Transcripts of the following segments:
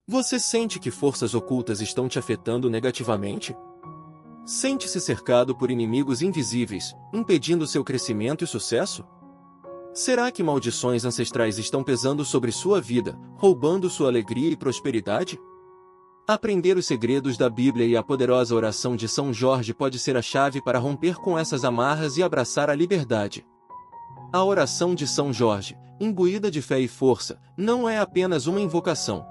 Você sente que forças ocultas estão te afetando negativamente? Sente-se cercado por inimigos invisíveis, impedindo seu crescimento e sucesso? Será que maldições ancestrais estão pesando sobre sua vida, roubando sua alegria e prosperidade? Aprender os segredos da Bíblia e a poderosa oração de São Jorge pode ser a chave para romper com essas amarras e abraçar a liberdade. A oração de São Jorge, imbuída de fé e força, não é apenas uma invocação.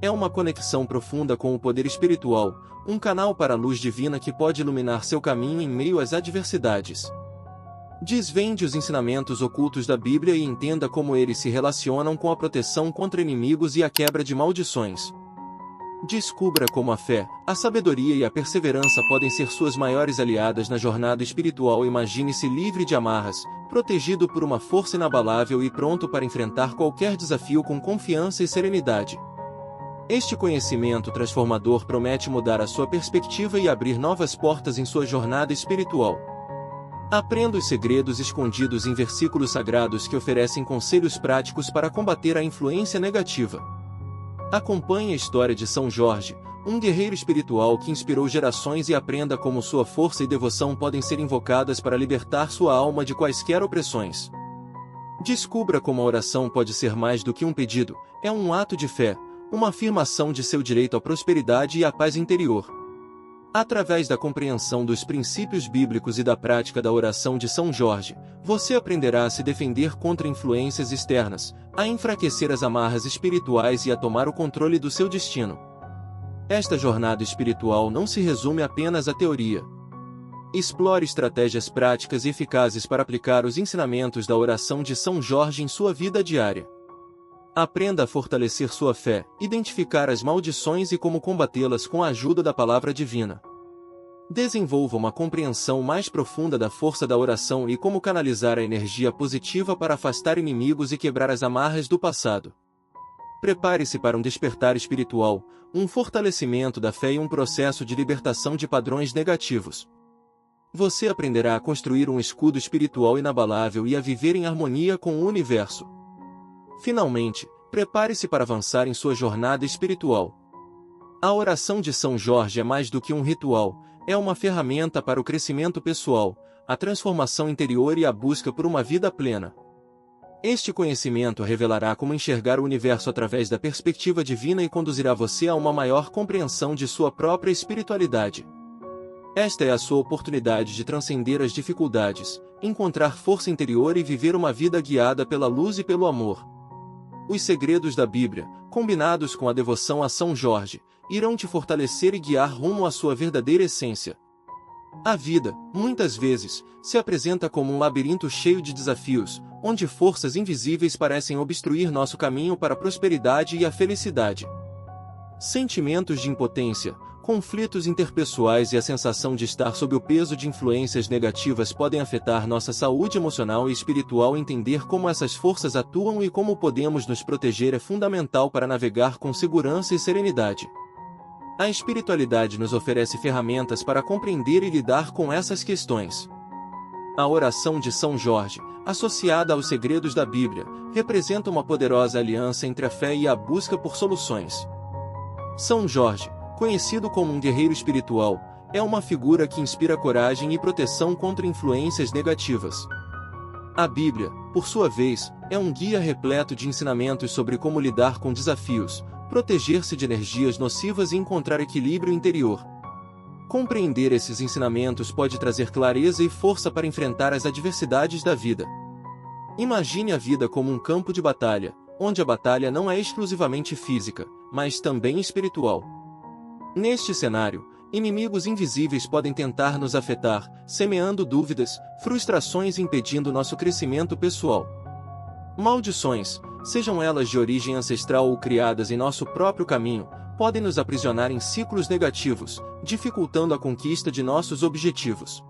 É uma conexão profunda com o poder espiritual, um canal para a luz divina que pode iluminar seu caminho em meio às adversidades. Desvende os ensinamentos ocultos da Bíblia e entenda como eles se relacionam com a proteção contra inimigos e a quebra de maldições. Descubra como a fé, a sabedoria e a perseverança podem ser suas maiores aliadas na jornada espiritual. Imagine-se livre de amarras, protegido por uma força inabalável e pronto para enfrentar qualquer desafio com confiança e serenidade. Este conhecimento transformador promete mudar a sua perspectiva e abrir novas portas em sua jornada espiritual. Aprenda os segredos escondidos em versículos sagrados que oferecem conselhos práticos para combater a influência negativa. Acompanhe a história de São Jorge, um guerreiro espiritual que inspirou gerações, e aprenda como sua força e devoção podem ser invocadas para libertar sua alma de quaisquer opressões. Descubra como a oração pode ser mais do que um pedido, é um ato de fé, uma afirmação de seu direito à prosperidade e à paz interior. Através da compreensão dos princípios bíblicos e da prática da oração de São Jorge, você aprenderá a se defender contra influências externas, a enfraquecer as amarras espirituais e a tomar o controle do seu destino. Esta jornada espiritual não se resume apenas à teoria. Explore estratégias práticas e eficazes para aplicar os ensinamentos da oração de São Jorge em sua vida diária. Aprenda a fortalecer sua fé, identificar as maldições e como combatê-las com a ajuda da palavra divina. Desenvolva uma compreensão mais profunda da força da oração e como canalizar a energia positiva para afastar inimigos e quebrar as amarras do passado. Prepare-se para um despertar espiritual, um fortalecimento da fé e um processo de libertação de padrões negativos. Você aprenderá a construir um escudo espiritual inabalável e a viver em harmonia com o universo. Finalmente, prepare-se para avançar em sua jornada espiritual. A oração de São Jorge é mais do que um ritual, é uma ferramenta para o crescimento pessoal, a transformação interior e a busca por uma vida plena. Este conhecimento revelará como enxergar o universo através da perspectiva divina e conduzirá você a uma maior compreensão de sua própria espiritualidade. Esta é a sua oportunidade de transcender as dificuldades, encontrar força interior e viver uma vida guiada pela luz e pelo amor. Os segredos da Bíblia, combinados com a devoção a São Jorge, irão te fortalecer e guiar rumo à sua verdadeira essência. A vida, muitas vezes, se apresenta como um labirinto cheio de desafios, onde forças invisíveis parecem obstruir nosso caminho para a prosperidade e a felicidade. Sentimentos de impotência, conflitos interpessoais e a sensação de estar sob o peso de influências negativas podem afetar nossa saúde emocional e espiritual. Entender como essas forças atuam e como podemos nos proteger é fundamental para navegar com segurança e serenidade. A espiritualidade nos oferece ferramentas para compreender e lidar com essas questões. A oração de São Jorge, associada aos segredos da Bíblia, representa uma poderosa aliança entre a fé e a busca por soluções. São Jorge, conhecido como um guerreiro espiritual, é uma figura que inspira coragem e proteção contra influências negativas. A Bíblia, por sua vez, é um guia repleto de ensinamentos sobre como lidar com desafios, proteger-se de energias nocivas e encontrar equilíbrio interior. Compreender esses ensinamentos pode trazer clareza e força para enfrentar as adversidades da vida. Imagine a vida como um campo de batalha, onde a batalha não é exclusivamente física, mas também espiritual. Neste cenário, inimigos invisíveis podem tentar nos afetar, semeando dúvidas, frustrações e impedindo nosso crescimento pessoal. Maldições, sejam elas de origem ancestral ou criadas em nosso próprio caminho, podem nos aprisionar em ciclos negativos, dificultando a conquista de nossos objetivos.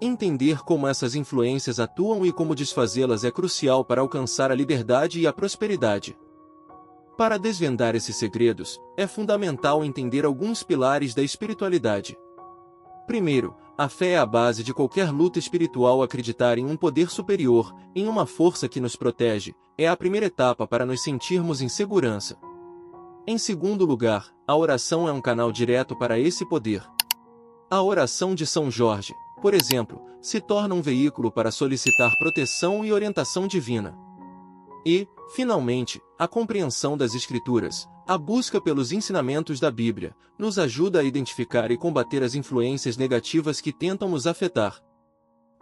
Entender como essas influências atuam e como desfazê-las é crucial para alcançar a liberdade e a prosperidade. Para desvendar esses segredos, é fundamental entender alguns pilares da espiritualidade. Primeiro, a fé é a base de qualquer luta espiritual. Acreditar em um poder superior, em uma força que nos protege, é a primeira etapa para nos sentirmos em segurança. Em segundo lugar, a oração é um canal direto para esse poder. A oração de São Jorge, por exemplo, se torna um veículo para solicitar proteção e orientação divina. E, finalmente, a compreensão das Escrituras, a busca pelos ensinamentos da Bíblia, nos ajuda a identificar e combater as influências negativas que tentam nos afetar.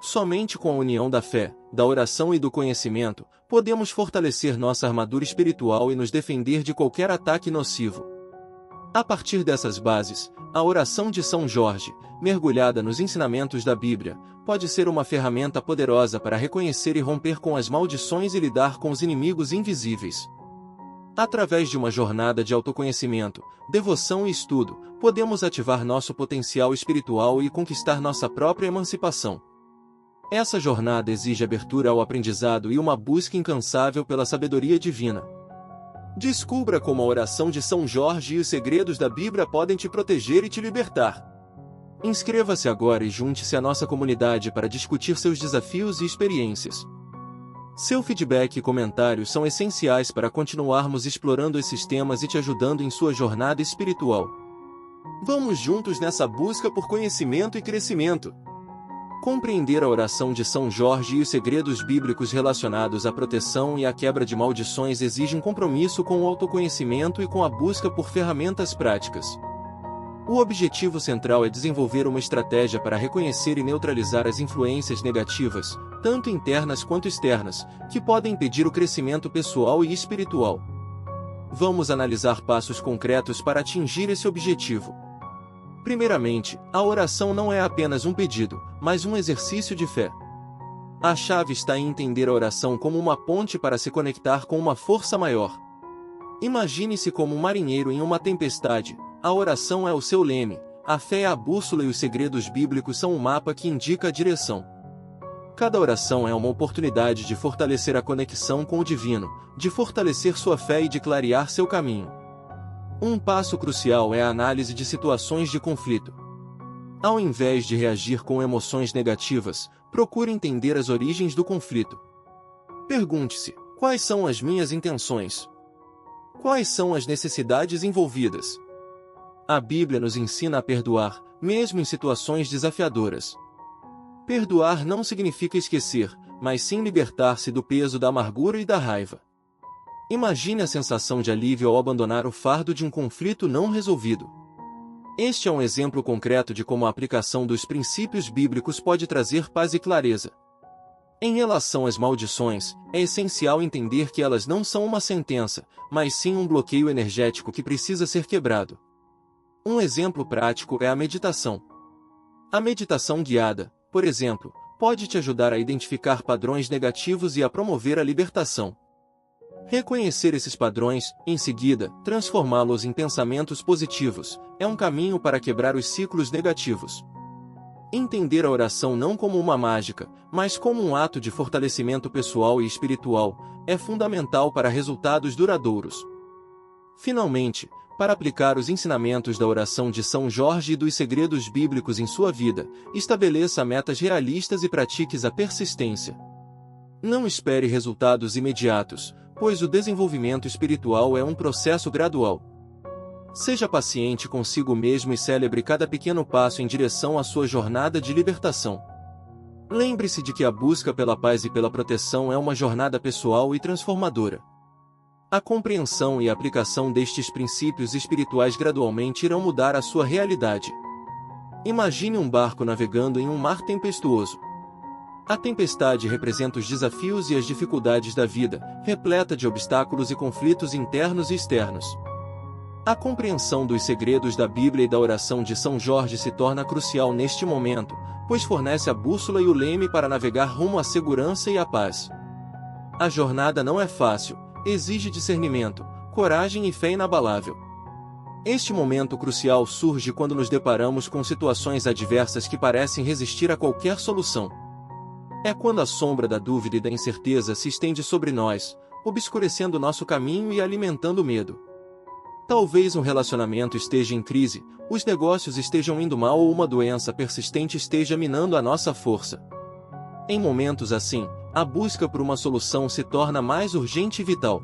Somente com a união da fé, da oração e do conhecimento, podemos fortalecer nossa armadura espiritual e nos defender de qualquer ataque nocivo. A partir dessas bases, a oração de São Jorge, mergulhada nos ensinamentos da Bíblia, pode ser uma ferramenta poderosa para reconhecer e romper com as maldições e lidar com os inimigos invisíveis. Através de uma jornada de autoconhecimento, devoção e estudo, podemos ativar nosso potencial espiritual e conquistar nossa própria emancipação. Essa jornada exige abertura ao aprendizado e uma busca incansável pela sabedoria divina. Descubra como a oração de São Jorge e os segredos da Bíblia podem te proteger e te libertar. Inscreva-se agora e junte-se à nossa comunidade para discutir seus desafios e experiências. Seu feedback e comentários são essenciais para continuarmos explorando esses temas e te ajudando em sua jornada espiritual. Vamos juntos nessa busca por conhecimento e crescimento. Compreender a oração de São Jorge e os segredos bíblicos relacionados à proteção e à quebra de maldições exige um compromisso com o autoconhecimento e com a busca por ferramentas práticas. O objetivo central é desenvolver uma estratégia para reconhecer e neutralizar as influências negativas, tanto internas quanto externas, que podem impedir o crescimento pessoal e espiritual. Vamos analisar passos concretos para atingir esse objetivo. Primeiramente, a oração não é apenas um pedido, mas um exercício de fé. A chave está em entender a oração como uma ponte para se conectar com uma força maior. Imagine-se como um marinheiro em uma tempestade. A oração é o seu leme, a fé é a bússola e os segredos bíblicos são o mapa que indica a direção. Cada oração é uma oportunidade de fortalecer a conexão com o divino, de fortalecer sua fé e de clarear seu caminho. Um passo crucial é a análise de situações de conflito. Ao invés de reagir com emoções negativas, procure entender as origens do conflito. Pergunte-se: quais são as minhas intenções? Quais são as necessidades envolvidas? A Bíblia nos ensina a perdoar, mesmo em situações desafiadoras. Perdoar não significa esquecer, mas sim libertar-se do peso da amargura e da raiva. Imagine a sensação de alívio ao abandonar o fardo de um conflito não resolvido. Este é um exemplo concreto de como a aplicação dos princípios bíblicos pode trazer paz e clareza. Em relação às maldições, é essencial entender que elas não são uma sentença, mas sim um bloqueio energético que precisa ser quebrado. Um exemplo prático é a meditação. A meditação guiada, por exemplo, pode te ajudar a identificar padrões negativos e a promover a libertação. Reconhecer esses padrões, em seguida, transformá-los em pensamentos positivos, é um caminho para quebrar os ciclos negativos. Entender a oração não como uma mágica, mas como um ato de fortalecimento pessoal e espiritual, é fundamental para resultados duradouros. Finalmente, para aplicar os ensinamentos da oração de São Jorge e dos segredos bíblicos em sua vida, estabeleça metas realistas e pratique a persistência. Não espere resultados imediatos, pois o desenvolvimento espiritual é um processo gradual. Seja paciente consigo mesmo e celebre cada pequeno passo em direção à sua jornada de libertação. Lembre-se de que a busca pela paz e pela proteção é uma jornada pessoal e transformadora. A compreensão e a aplicação destes princípios espirituais gradualmente irão mudar a sua realidade. Imagine um barco navegando em um mar tempestuoso. A tempestade representa os desafios e as dificuldades da vida, repleta de obstáculos e conflitos internos e externos. A compreensão dos segredos da Bíblia e da oração de São Jorge se torna crucial neste momento, pois fornece a bússola e o leme para navegar rumo à segurança e à paz. A jornada não é fácil, exige discernimento, coragem e fé inabalável. Este momento crucial surge quando nos deparamos com situações adversas que parecem resistir a qualquer solução. É quando a sombra da dúvida e da incerteza se estende sobre nós, obscurecendo nosso caminho e alimentando o medo. Talvez um relacionamento esteja em crise, os negócios estejam indo mal ou uma doença persistente esteja minando a nossa força. Em momentos assim, a busca por uma solução se torna mais urgente e vital.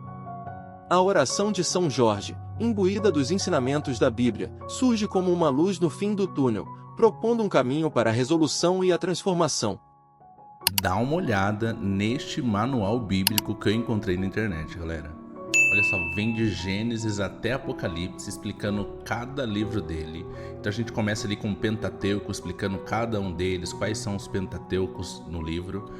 A oração de São Jorge, imbuída dos ensinamentos da Bíblia, surge como uma luz no fim do túnel, propondo um caminho para a resolução e a transformação. Dá uma olhada neste manual bíblico que eu encontrei na internet, galera. Olha só, vem de Gênesis até Apocalipse, explicando cada livro dele. Então a gente começa ali com o Pentateuco, explicando cada um deles, quais são os Pentateucos no livro.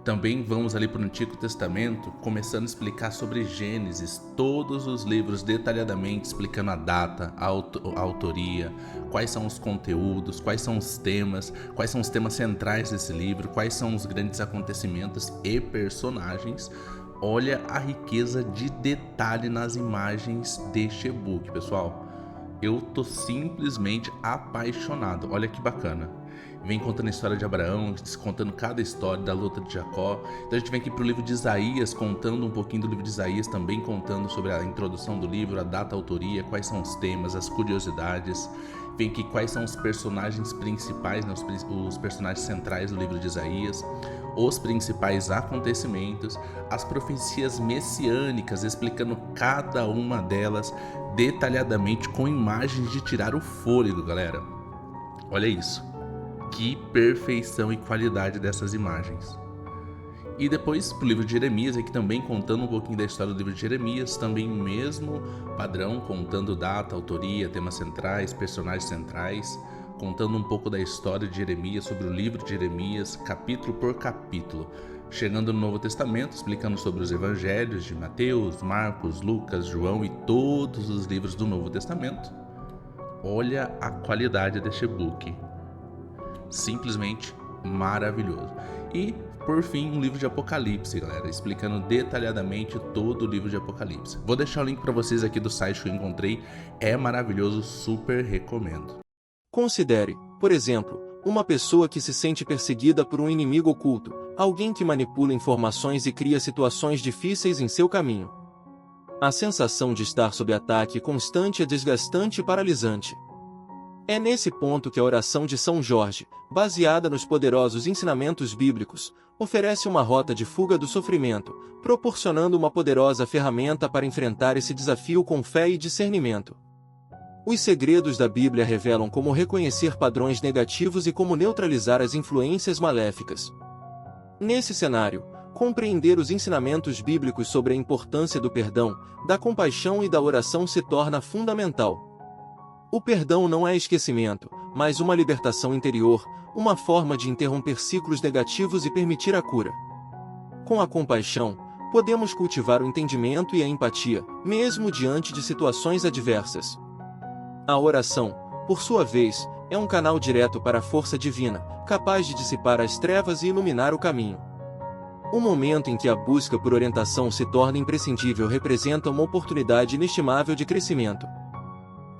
Também vamos ali para o Antigo Testamento, começando a explicar sobre Gênesis, todos os livros detalhadamente, explicando a data, a autoria, quais são os conteúdos, quais são os temas centrais desse livro, quais são os grandes acontecimentos e personagens. Olha a riqueza de detalhe nas imagens deste e-book, pessoal. Eu tô simplesmente apaixonado. Olha que bacana. Vem contando a história de Abraão, contando cada história da luta de Jacó. Então a gente vem aqui pro livro de Isaías, contando um pouquinho do livro de Isaías, também contando sobre a introdução do livro, a data, a autoria, quais são os temas, as curiosidades. Vem aqui quais são os personagens principais, né, os personagens centrais do livro de Isaías, os principais acontecimentos, as profecias messiânicas, explicando cada uma delas detalhadamente com imagens de tirar o fôlego, galera. Olha isso. Que perfeição e qualidade dessas imagens. E depois pro livro de Jeremias, aqui também contando um pouquinho da história do livro de Jeremias, também o mesmo padrão, contando data, autoria, temas centrais, personagens centrais, contando um pouco da história de Jeremias, sobre o livro de Jeremias, capítulo por capítulo. Chegando no Novo Testamento, explicando sobre os evangelhos de Mateus, Marcos, Lucas, João e todos os livros do Novo Testamento. Olha a qualidade deste e-book. Simplesmente maravilhoso. E, por fim, um livro de Apocalipse, galera, explicando detalhadamente todo o livro de Apocalipse. Vou deixar o link para vocês aqui do site que eu encontrei. É maravilhoso, super recomendo. Considere, por exemplo, uma pessoa que se sente perseguida por um inimigo oculto, alguém que manipula informações e cria situações difíceis em seu caminho. A sensação de estar sob ataque constante é desgastante e paralisante. É nesse ponto que a oração de São Jorge, baseada nos poderosos ensinamentos bíblicos, oferece uma rota de fuga do sofrimento, proporcionando uma poderosa ferramenta para enfrentar esse desafio com fé e discernimento. Os segredos da Bíblia revelam como reconhecer padrões negativos e como neutralizar as influências maléficas. Nesse cenário, compreender os ensinamentos bíblicos sobre a importância do perdão, da compaixão e da oração se torna fundamental. O perdão não é esquecimento, mas uma libertação interior, uma forma de interromper ciclos negativos e permitir a cura. Com a compaixão, podemos cultivar o entendimento e a empatia, mesmo diante de situações adversas. A oração, por sua vez, é um canal direto para a força divina, capaz de dissipar as trevas e iluminar o caminho. O momento em que a busca por orientação se torna imprescindível representa uma oportunidade inestimável de crescimento.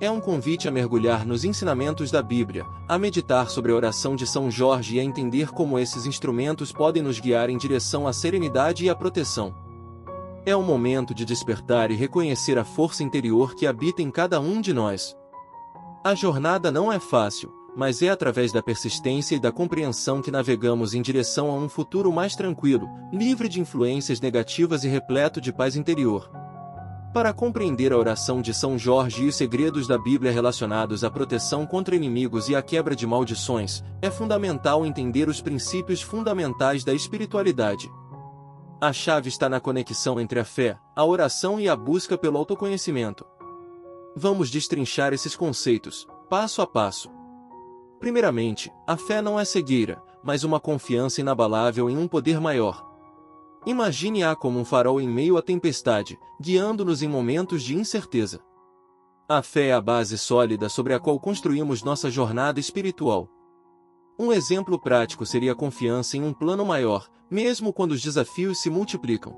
É um convite a mergulhar nos ensinamentos da Bíblia, a meditar sobre a oração de São Jorge e a entender como esses instrumentos podem nos guiar em direção à serenidade e à proteção. É um momento de despertar e reconhecer a força interior que habita em cada um de nós. A jornada não é fácil, mas é através da persistência e da compreensão que navegamos em direção a um futuro mais tranquilo, livre de influências negativas e repleto de paz interior. Para compreender a oração de São Jorge e os segredos da Bíblia relacionados à proteção contra inimigos e à quebra de maldições, é fundamental entender os princípios fundamentais da espiritualidade. A chave está na conexão entre a fé, a oração e a busca pelo autoconhecimento. Vamos destrinchar esses conceitos, passo a passo. Primeiramente, a fé não é cegueira, mas uma confiança inabalável em um poder maior. Imagine-a como um farol em meio à tempestade, guiando-nos em momentos de incerteza. A fé é a base sólida sobre a qual construímos nossa jornada espiritual. Um exemplo prático seria a confiança em um plano maior, mesmo quando os desafios se multiplicam.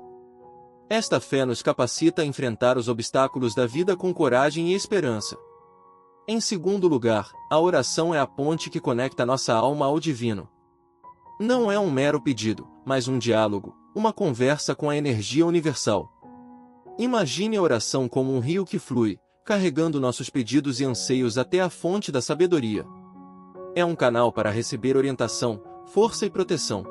Esta fé nos capacita a enfrentar os obstáculos da vida com coragem e esperança. Em segundo lugar, a oração é a ponte que conecta nossa alma ao divino. Não é um mero pedido, mas um diálogo, uma conversa com a energia universal. Imagine a oração como um rio que flui, carregando nossos pedidos e anseios até a fonte da sabedoria. É um canal para receber orientação, força e proteção.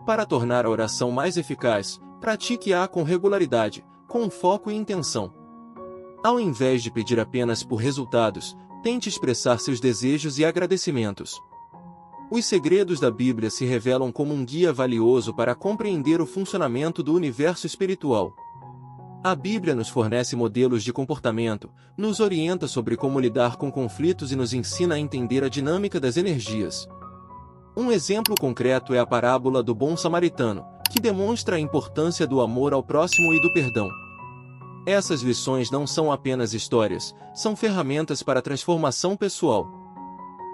Para tornar a oração mais eficaz, pratique-a com regularidade, com foco e intenção. Ao invés de pedir apenas por resultados, tente expressar seus desejos e agradecimentos. Os segredos da Bíblia se revelam como um guia valioso para compreender o funcionamento do universo espiritual. A Bíblia nos fornece modelos de comportamento, nos orienta sobre como lidar com conflitos e nos ensina a entender a dinâmica das energias. Um exemplo concreto é a parábola do bom samaritano, que demonstra a importância do amor ao próximo e do perdão. Essas lições não são apenas histórias, são ferramentas para a transformação pessoal.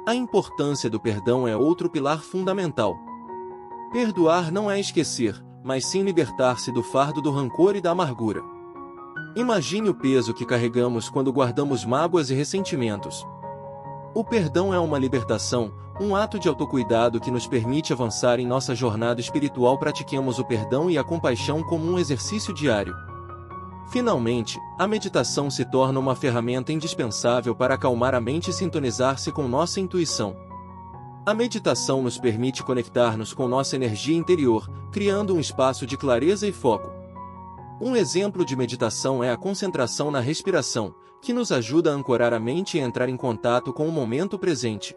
A importância do perdão é outro pilar fundamental. Perdoar não é esquecer, mas sim libertar-se do fardo do rancor e da amargura. Imagine o peso que carregamos quando guardamos mágoas e ressentimentos. O perdão é uma libertação, um ato de autocuidado que nos permite avançar em nossa jornada espiritual. Pratiquemos o perdão e a compaixão como um exercício diário. Finalmente, a meditação se torna uma ferramenta indispensável para acalmar a mente e sintonizar-se com nossa intuição. A meditação nos permite conectar-nos com nossa energia interior, criando um espaço de clareza e foco. Um exemplo de meditação é a concentração na respiração, que nos ajuda a ancorar a mente e entrar em contato com o momento presente.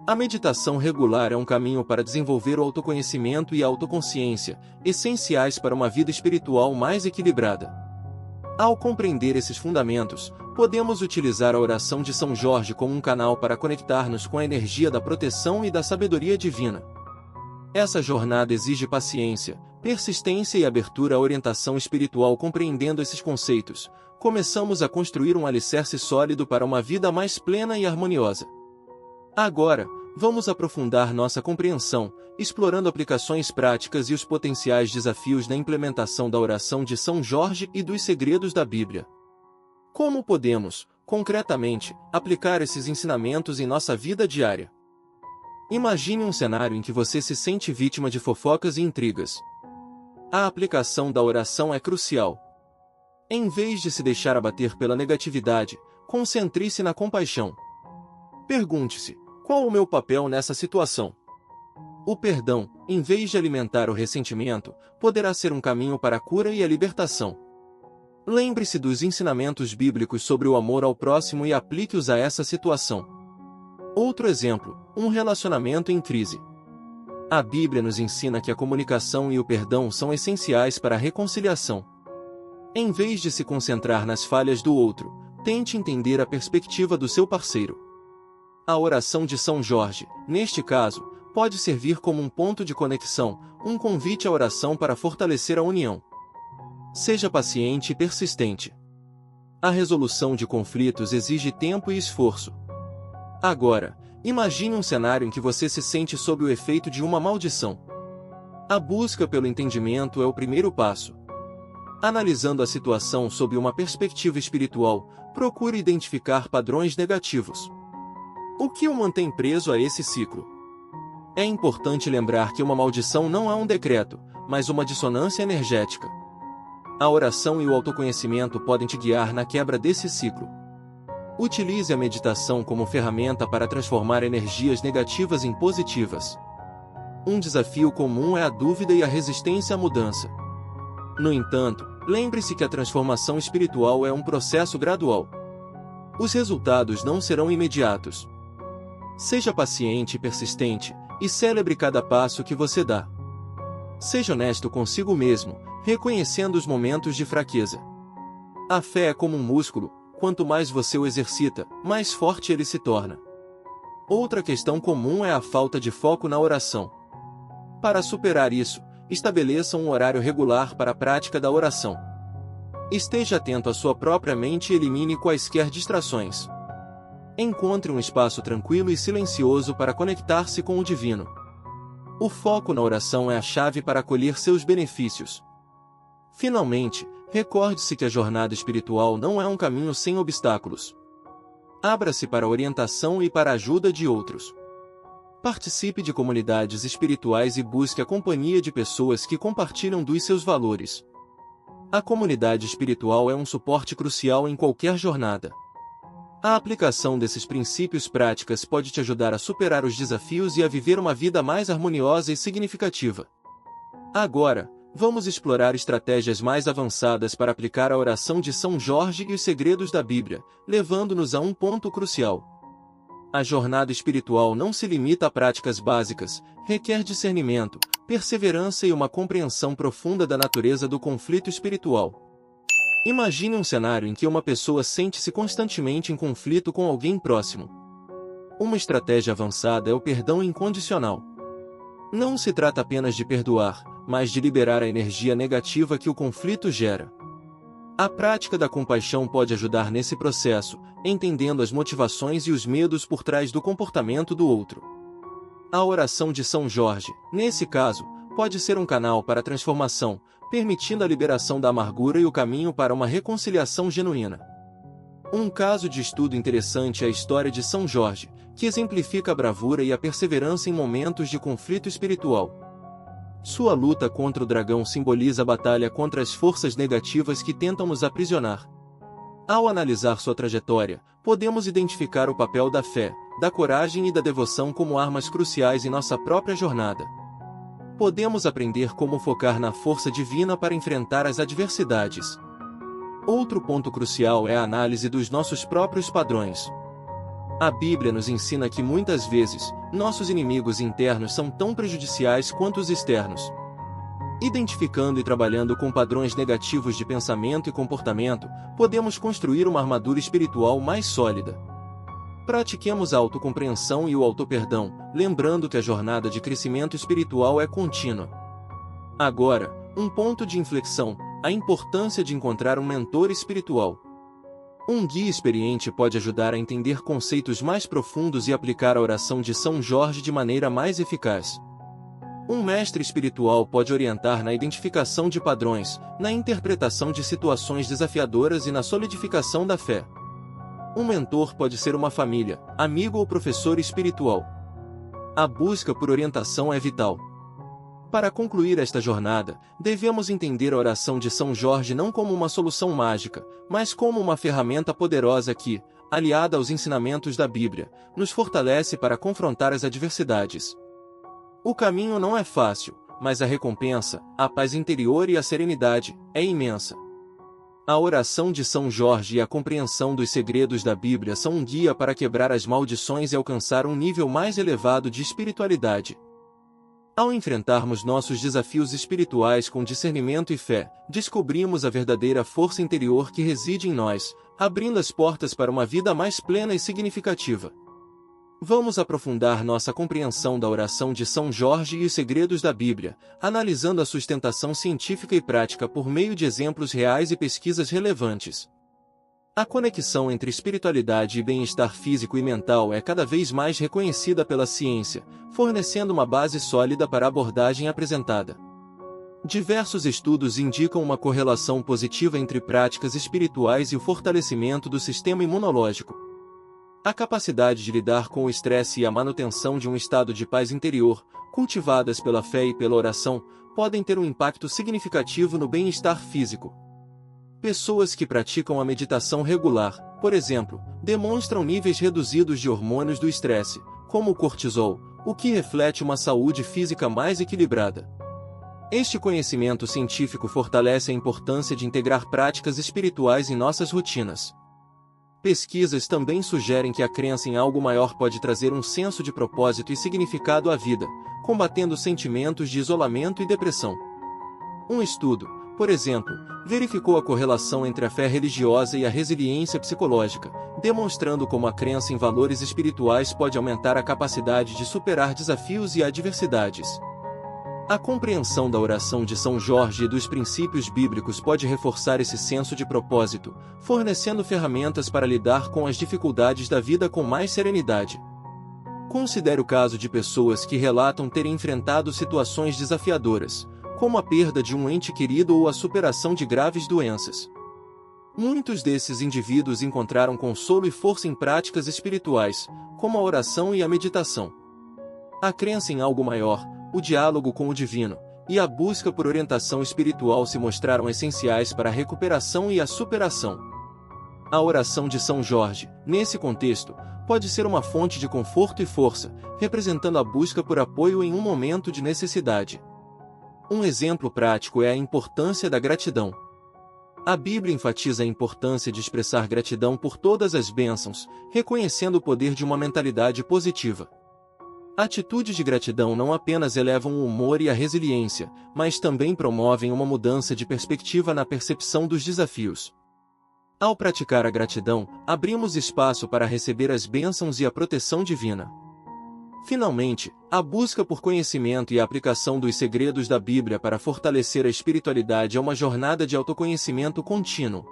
A meditação regular é um caminho para desenvolver o autoconhecimento e a autoconsciência, essenciais para uma vida espiritual mais equilibrada. Ao compreender esses fundamentos, podemos utilizar a oração de São Jorge como um canal para conectar-nos com a energia da proteção e da sabedoria divina. Essa jornada exige paciência, persistência e abertura à orientação espiritual. Compreendendo esses conceitos, começamos a construir um alicerce sólido para uma vida mais plena e harmoniosa. Agora, vamos aprofundar nossa compreensão, explorando aplicações práticas e os potenciais desafios da implementação da oração de São Jorge e dos segredos da Bíblia. Como podemos, concretamente, aplicar esses ensinamentos em nossa vida diária? Imagine um cenário em que você se sente vítima de fofocas e intrigas. A aplicação da oração é crucial. Em vez de se deixar abater pela negatividade, concentre-se na compaixão. Pergunte-se: qual o meu papel nessa situação? O perdão, em vez de alimentar o ressentimento, poderá ser um caminho para a cura e a libertação. Lembre-se dos ensinamentos bíblicos sobre o amor ao próximo e aplique-os a essa situação. Outro exemplo, um relacionamento em crise. A Bíblia nos ensina que a comunicação e o perdão são essenciais para a reconciliação. Em vez de se concentrar nas falhas do outro, tente entender a perspectiva do seu parceiro. A oração de São Jorge, neste caso, pode servir como um ponto de conexão, um convite à oração para fortalecer a união. Seja paciente e persistente. A resolução de conflitos exige tempo e esforço. Agora, imagine um cenário em que você se sente sob o efeito de uma maldição. A busca pelo entendimento é o primeiro passo. Analisando a situação sob uma perspectiva espiritual, procure identificar padrões negativos. O que o mantém preso a esse ciclo? É importante lembrar que uma maldição não é um decreto, mas uma dissonância energética. A oração e o autoconhecimento podem te guiar na quebra desse ciclo. Utilize a meditação como ferramenta para transformar energias negativas em positivas. Um desafio comum é a dúvida e a resistência à mudança. No entanto, lembre-se que a transformação espiritual é um processo gradual. Os resultados não serão imediatos. Seja paciente e persistente, e celebre cada passo que você dá. Seja honesto consigo mesmo, reconhecendo os momentos de fraqueza. A fé é como um músculo, quanto mais você o exercita, mais forte ele se torna. Outra questão comum é a falta de foco na oração. Para superar isso, estabeleça um horário regular para a prática da oração. Esteja atento à sua própria mente e elimine quaisquer distrações. Encontre um espaço tranquilo e silencioso para conectar-se com o divino. O foco na oração é a chave para colher seus benefícios. Finalmente, recorde-se que a jornada espiritual não é um caminho sem obstáculos. Abra-se para a orientação e para a ajuda de outros. Participe de comunidades espirituais e busque a companhia de pessoas que compartilham dos seus valores. A comunidade espiritual é um suporte crucial em qualquer jornada. A aplicação desses princípios práticas pode te ajudar a superar os desafios e a viver uma vida mais harmoniosa e significativa. Agora, vamos explorar estratégias mais avançadas para aplicar a oração de São Jorge e os segredos da Bíblia, levando-nos a um ponto crucial. A jornada espiritual não se limita a práticas básicas, requer discernimento, perseverança e uma compreensão profunda da natureza do conflito espiritual. Imagine um cenário em que uma pessoa sente-se constantemente em conflito com alguém próximo. Uma estratégia avançada é o perdão incondicional. Não se trata apenas de perdoar, mas de liberar a energia negativa que o conflito gera. A prática da compaixão pode ajudar nesse processo, entendendo as motivações e os medos por trás do comportamento do outro. A oração de São Jorge, nesse caso, pode ser um canal para a transformação, permitindo a liberação da amargura e o caminho para uma reconciliação genuína. Um caso de estudo interessante é a história de São Jorge, que exemplifica a bravura e a perseverança em momentos de conflito espiritual. Sua luta contra o dragão simboliza a batalha contra as forças negativas que tentam nos aprisionar. Ao analisar sua trajetória, podemos identificar o papel da fé, da coragem e da devoção como armas cruciais em nossa própria jornada. Podemos aprender como focar na força divina para enfrentar as adversidades. Outro ponto crucial é a análise dos nossos próprios padrões. A Bíblia nos ensina que muitas vezes, nossos inimigos internos são tão prejudiciais quanto os externos. Identificando e trabalhando com padrões negativos de pensamento e comportamento, podemos construir uma armadura espiritual mais sólida. Pratiquemos a autocompreensão e o autoperdão, lembrando que a jornada de crescimento espiritual é contínua. Agora, um ponto de inflexão: a importância de encontrar um mentor espiritual. Um guia experiente pode ajudar a entender conceitos mais profundos e aplicar a oração de São Jorge de maneira mais eficaz. Um mestre espiritual pode orientar na identificação de padrões, na interpretação de situações desafiadoras e na solidificação da fé. Um mentor pode ser uma família, amigo ou professor espiritual. A busca por orientação é vital. Para concluir esta jornada, devemos entender a oração de São Jorge não como uma solução mágica, mas como uma ferramenta poderosa que, aliada aos ensinamentos da Bíblia, nos fortalece para confrontar as adversidades. O caminho não é fácil, mas a recompensa, a paz interior e a serenidade, é imensa. A oração de São Jorge e a compreensão dos segredos da Bíblia são um guia para quebrar as maldições e alcançar um nível mais elevado de espiritualidade. Ao enfrentarmos nossos desafios espirituais com discernimento e fé, descobrimos a verdadeira força interior que reside em nós, abrindo as portas para uma vida mais plena e significativa. Vamos aprofundar nossa compreensão da oração de São Jorge e os segredos da Bíblia, analisando a sustentação científica e prática por meio de exemplos reais e pesquisas relevantes. A conexão entre espiritualidade e bem-estar físico e mental é cada vez mais reconhecida pela ciência, fornecendo uma base sólida para a abordagem apresentada. Diversos estudos indicam uma correlação positiva entre práticas espirituais e o fortalecimento do sistema imunológico. A capacidade de lidar com o estresse e a manutenção de um estado de paz interior, cultivadas pela fé e pela oração, podem ter um impacto significativo no bem-estar físico. Pessoas que praticam a meditação regular, por exemplo, demonstram níveis reduzidos de hormônios do estresse, como o cortisol, o que reflete uma saúde física mais equilibrada. Este conhecimento científico fortalece a importância de integrar práticas espirituais em nossas rotinas. Pesquisas também sugerem que a crença em algo maior pode trazer um senso de propósito e significado à vida, combatendo sentimentos de isolamento e depressão. Um estudo, por exemplo, verificou a correlação entre a fé religiosa e a resiliência psicológica, demonstrando como a crença em valores espirituais pode aumentar a capacidade de superar desafios e adversidades. A compreensão da oração de São Jorge e dos princípios bíblicos pode reforçar esse senso de propósito, fornecendo ferramentas para lidar com as dificuldades da vida com mais serenidade. Considere o caso de pessoas que relatam terem enfrentado situações desafiadoras, como a perda de um ente querido ou a superação de graves doenças. Muitos desses indivíduos encontraram consolo e força em práticas espirituais, como a oração e a meditação. A crença em algo maior, o diálogo com o divino, e a busca por orientação espiritual se mostraram essenciais para a recuperação e a superação. A oração de São Jorge, nesse contexto, pode ser uma fonte de conforto e força, representando a busca por apoio em um momento de necessidade. Um exemplo prático é a importância da gratidão. A Bíblia enfatiza a importância de expressar gratidão por todas as bênçãos, reconhecendo o poder de uma mentalidade positiva. Atitudes de gratidão não apenas elevam o humor e a resiliência, mas também promovem uma mudança de perspectiva na percepção dos desafios. Ao praticar a gratidão, abrimos espaço para receber as bênçãos e a proteção divina. Finalmente, a busca por conhecimento e a aplicação dos segredos da Bíblia para fortalecer a espiritualidade é uma jornada de autoconhecimento contínuo.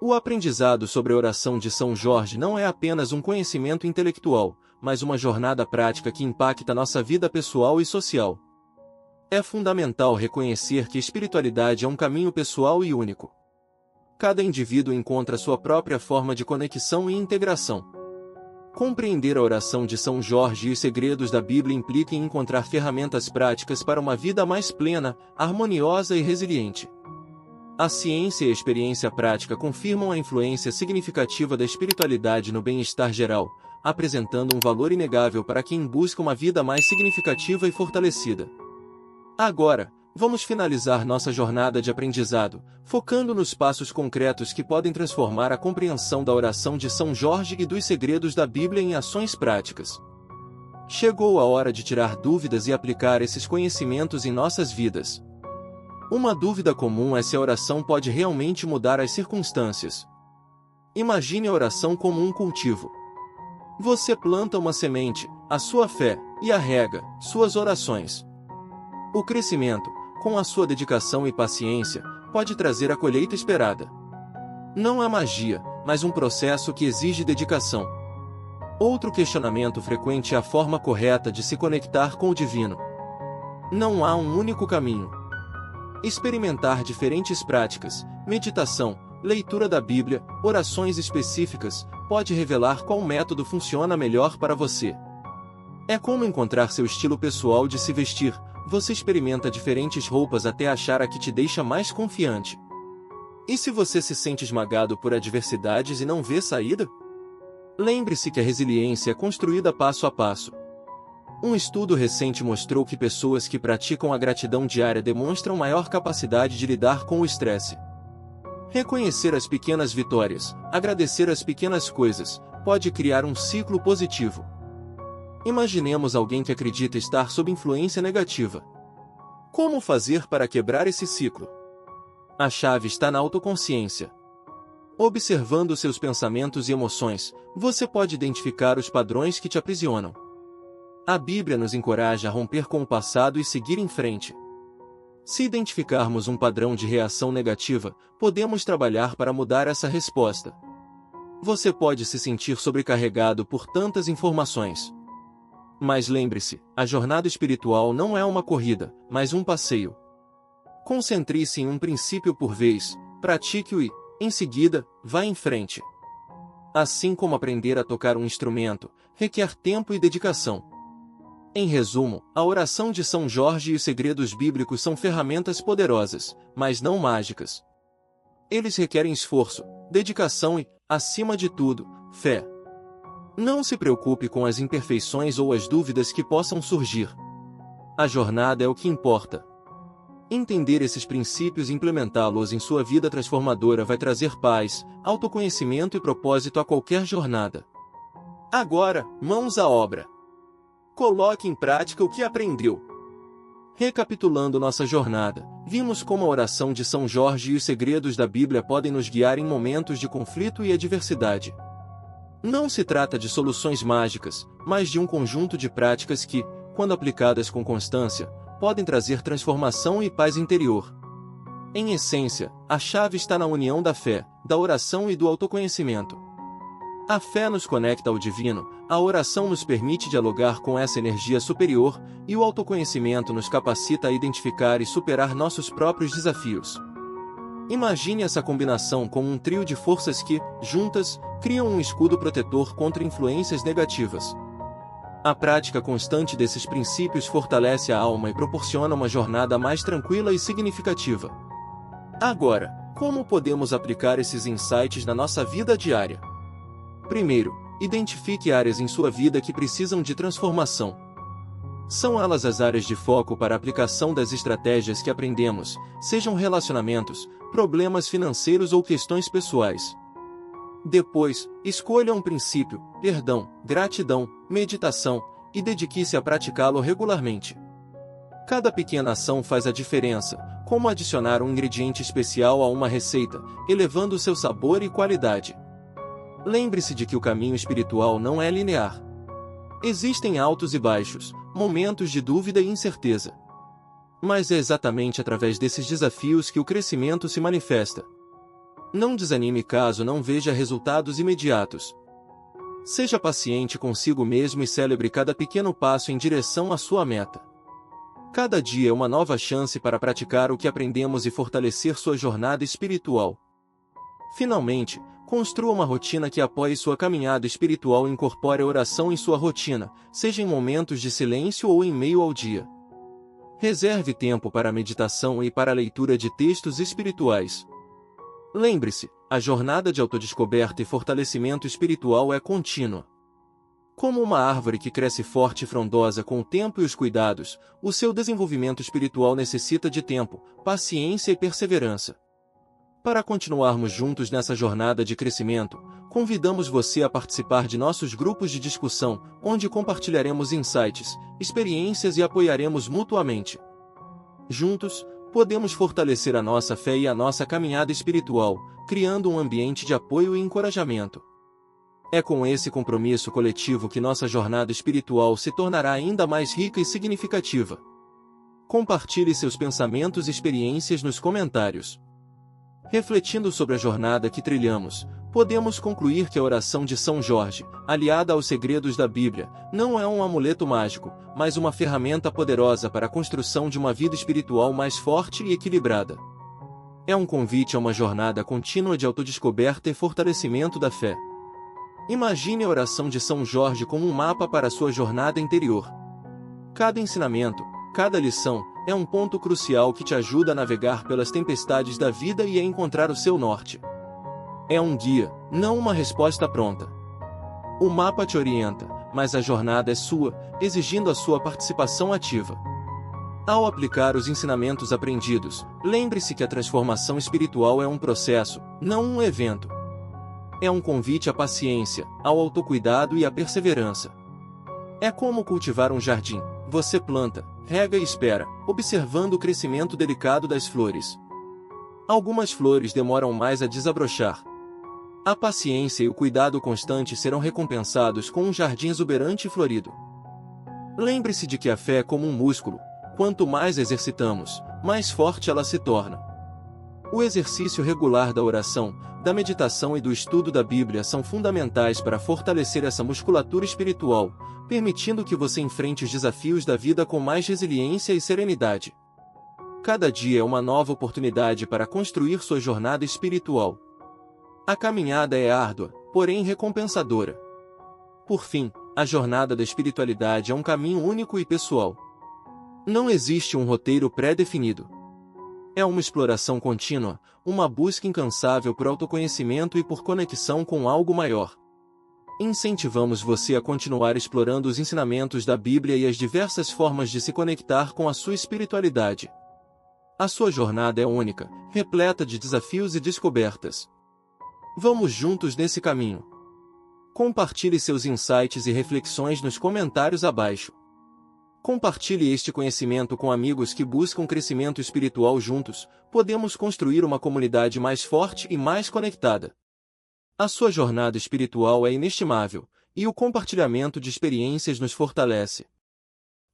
O aprendizado sobre a oração de São Jorge não é apenas um conhecimento intelectual, mas uma jornada prática que impacta nossa vida pessoal e social. É fundamental reconhecer que a espiritualidade é um caminho pessoal e único. Cada indivíduo encontra sua própria forma de conexão e integração. Compreender a oração de São Jorge e os segredos da Bíblia implica em encontrar ferramentas práticas para uma vida mais plena, harmoniosa e resiliente. A ciência e a experiência prática confirmam a influência significativa da espiritualidade no bem-estar geral, apresentando um valor inegável para quem busca uma vida mais significativa e fortalecida. Agora, vamos finalizar nossa jornada de aprendizado, focando nos passos concretos que podem transformar a compreensão da oração de São Jorge e dos segredos da Bíblia em ações práticas. Chegou a hora de tirar dúvidas e aplicar esses conhecimentos em nossas vidas. Uma dúvida comum é se a oração pode realmente mudar as circunstâncias. Imagine a oração como um cultivo. Você planta uma semente, a sua fé, e a rega, suas orações. O crescimento, com a sua dedicação e paciência, pode trazer a colheita esperada. Não é magia, mas um processo que exige dedicação. Outro questionamento frequente é a forma correta de se conectar com o divino. Não há um único caminho. Experimentar diferentes práticas, meditação, leitura da Bíblia, orações específicas, pode revelar qual método funciona melhor para você. É como encontrar seu estilo pessoal de se vestir. Você experimenta diferentes roupas até achar a que te deixa mais confiante. E se você se sente esmagado por adversidades e não vê saída? Lembre-se que a resiliência é construída passo a passo. Um estudo recente mostrou que pessoas que praticam a gratidão diária demonstram maior capacidade de lidar com o estresse. Reconhecer as pequenas vitórias, agradecer as pequenas coisas, pode criar um ciclo positivo. Imaginemos alguém que acredita estar sob influência negativa. Como fazer para quebrar esse ciclo? A chave está na autoconsciência. Observando seus pensamentos e emoções, você pode identificar os padrões que te aprisionam. A Bíblia nos encoraja a romper com o passado e seguir em frente. Se identificarmos um padrão de reação negativa, podemos trabalhar para mudar essa resposta. Você pode se sentir sobrecarregado por tantas informações. Mas lembre-se, a jornada espiritual não é uma corrida, mas um passeio. Concentre-se em um princípio por vez, pratique-o e, em seguida, vá em frente. Assim como aprender a tocar um instrumento, requer tempo e dedicação. Em resumo, a oração de São Jorge e os segredos bíblicos são ferramentas poderosas, mas não mágicas. Eles requerem esforço, dedicação e, acima de tudo, fé. Não se preocupe com as imperfeições ou as dúvidas que possam surgir. A jornada é o que importa. Entender esses princípios e implementá-los em sua vida transformadora vai trazer paz, autoconhecimento e propósito a qualquer jornada. Agora, mãos à obra. Coloque em prática o que aprendeu. Recapitulando nossa jornada, vimos como a oração de São Jorge e os segredos da Bíblia podem nos guiar em momentos de conflito e adversidade. Não se trata de soluções mágicas, mas de um conjunto de práticas que, quando aplicadas com constância, podem trazer transformação e paz interior. Em essência, a chave está na união da fé, da oração e do autoconhecimento. A fé nos conecta ao divino, a oração nos permite dialogar com essa energia superior, e o autoconhecimento nos capacita a identificar e superar nossos próprios desafios. Imagine essa combinação como um trio de forças que, juntas, criam um escudo protetor contra influências negativas. A prática constante desses princípios fortalece a alma e proporciona uma jornada mais tranquila e significativa. Agora, como podemos aplicar esses insights na nossa vida diária? Primeiro, identifique áreas em sua vida que precisam de transformação. São elas as áreas de foco para a aplicação das estratégias que aprendemos, sejam relacionamentos, problemas financeiros ou questões pessoais. Depois, escolha um princípio, perdão, gratidão, meditação, e dedique-se a praticá-lo regularmente. Cada pequena ação faz a diferença, como adicionar um ingrediente especial a uma receita, elevando seu sabor e qualidade. Lembre-se de que o caminho espiritual não é linear. Existem altos e baixos, momentos de dúvida e incerteza. Mas é exatamente através desses desafios que o crescimento se manifesta. Não desanime caso não veja resultados imediatos. Seja paciente consigo mesmo e celebre cada pequeno passo em direção à sua meta. Cada dia é uma nova chance para praticar o que aprendemos e fortalecer sua jornada espiritual. Finalmente, construa uma rotina que apoie sua caminhada espiritual e incorpore a oração em sua rotina, seja em momentos de silêncio ou em meio ao dia. Reserve tempo para a meditação e para a leitura de textos espirituais. Lembre-se, a jornada de autodescoberta e fortalecimento espiritual é contínua. Como uma árvore que cresce forte e frondosa com o tempo e os cuidados, o seu desenvolvimento espiritual necessita de tempo, paciência e perseverança. Para continuarmos juntos nessa jornada de crescimento, convidamos você a participar de nossos grupos de discussão, onde compartilharemos insights, experiências e apoiaremos mutuamente. Juntos, podemos fortalecer a nossa fé e a nossa caminhada espiritual, criando um ambiente de apoio e encorajamento. É com esse compromisso coletivo que nossa jornada espiritual se tornará ainda mais rica e significativa. Compartilhe seus pensamentos e experiências nos comentários. Refletindo sobre a jornada que trilhamos, podemos concluir que a oração de São Jorge, aliada aos segredos da Bíblia, não é um amuleto mágico, mas uma ferramenta poderosa para a construção de uma vida espiritual mais forte e equilibrada. É um convite a uma jornada contínua de autodescoberta e fortalecimento da fé. Imagine a oração de São Jorge como um mapa para a sua jornada interior. Cada ensinamento, cada lição, é um ponto crucial que te ajuda a navegar pelas tempestades da vida e a encontrar o seu norte. É um guia, não uma resposta pronta. O mapa te orienta, mas a jornada é sua, exigindo a sua participação ativa. Ao aplicar os ensinamentos aprendidos, lembre-se que a transformação espiritual é um processo, não um evento. É um convite à paciência, ao autocuidado e à perseverança. É como cultivar um jardim. Você planta, rega e espera, observando o crescimento delicado das flores. Algumas flores demoram mais a desabrochar. A paciência e o cuidado constante serão recompensados com um jardim exuberante e florido. Lembre-se de que a fé é como um músculo. Quanto mais exercitamos, mais forte ela se torna. O exercício regular da oração, da meditação e do estudo da Bíblia são fundamentais para fortalecer essa musculatura espiritual, permitindo que você enfrente os desafios da vida com mais resiliência e serenidade. Cada dia é uma nova oportunidade para construir sua jornada espiritual. A caminhada é árdua, porém recompensadora. Por fim, a jornada da espiritualidade é um caminho único e pessoal. Não existe um roteiro pré-definido. É uma exploração contínua, uma busca incansável por autoconhecimento e por conexão com algo maior. Incentivamos você a continuar explorando os ensinamentos da Bíblia e as diversas formas de se conectar com a sua espiritualidade. A sua jornada é única, repleta de desafios e descobertas. Vamos juntos nesse caminho. Compartilhe seus insights e reflexões nos comentários abaixo. Compartilhe este conhecimento com amigos que buscam crescimento espiritual juntos, podemos construir uma comunidade mais forte e mais conectada. A sua jornada espiritual é inestimável, e o compartilhamento de experiências nos fortalece.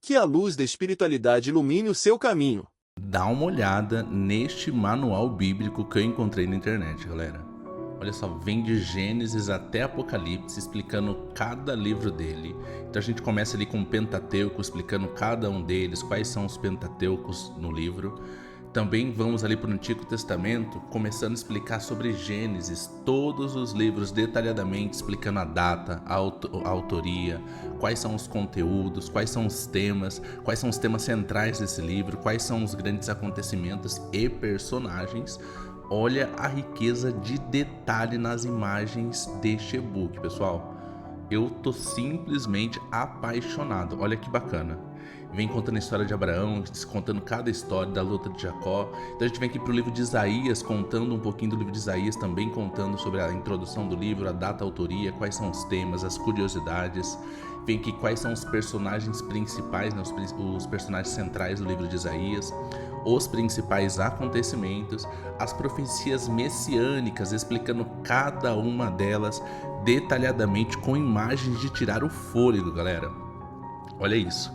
Que a luz da espiritualidade ilumine o seu caminho. Dá uma olhada neste manual bíblico que eu encontrei na internet, galera. Olha só, vem de Gênesis até Apocalipse, explicando cada livro dele. Então a gente começa ali com o Pentateuco, explicando cada um deles, quais são os Pentateucos no livro. Também vamos ali para o Antigo Testamento, começando a explicar sobre Gênesis, todos os livros detalhadamente, explicando a data, a autoria, quais são os conteúdos, quais são os temas centrais desse livro, quais são os grandes acontecimentos e personagens. Olha a riqueza de detalhe nas imagens deste e-book, pessoal. Eu tô simplesmente apaixonado. Olha que bacana. Vem contando a história de Abraão, contando cada história da luta de Jacó. Então a gente vem aqui pro livro de Isaías, contando um pouquinho do livro de Isaías, também contando sobre a introdução do livro, a data, a autoria, quais são os temas, as curiosidades. Vem aqui quais são os personagens principais, né, os personagens centrais do livro de Isaías, os principais acontecimentos, as profecias messiânicas, explicando cada uma delas detalhadamente com imagens de tirar o fôlego, galera. Olha isso.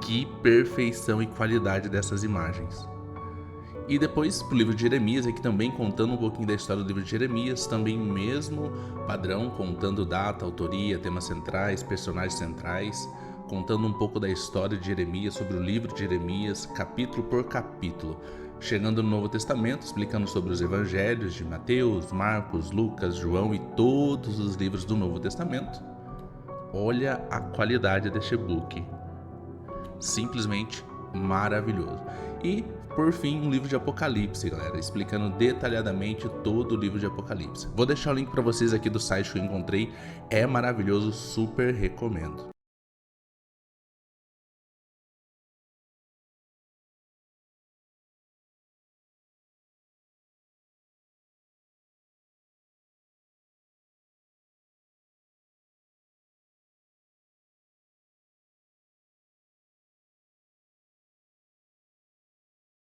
Que perfeição e qualidade dessas imagens. E depois pro livro de Jeremias, aqui também contando um pouquinho da história do livro de Jeremias, também mesmo padrão, contando data, autoria, temas centrais, personagens centrais, contando um pouco da história de Jeremias, sobre o livro de Jeremias, capítulo por capítulo. Chegando no Novo Testamento, explicando sobre os evangelhos de Mateus, Marcos, Lucas, João e todos os livros do Novo Testamento. Olha a qualidade deste book. Simplesmente maravilhoso. E, por fim, um livro de Apocalipse, galera, explicando detalhadamente todo o livro de Apocalipse. Vou deixar o link para vocês aqui do site que eu encontrei, é maravilhoso, super recomendo.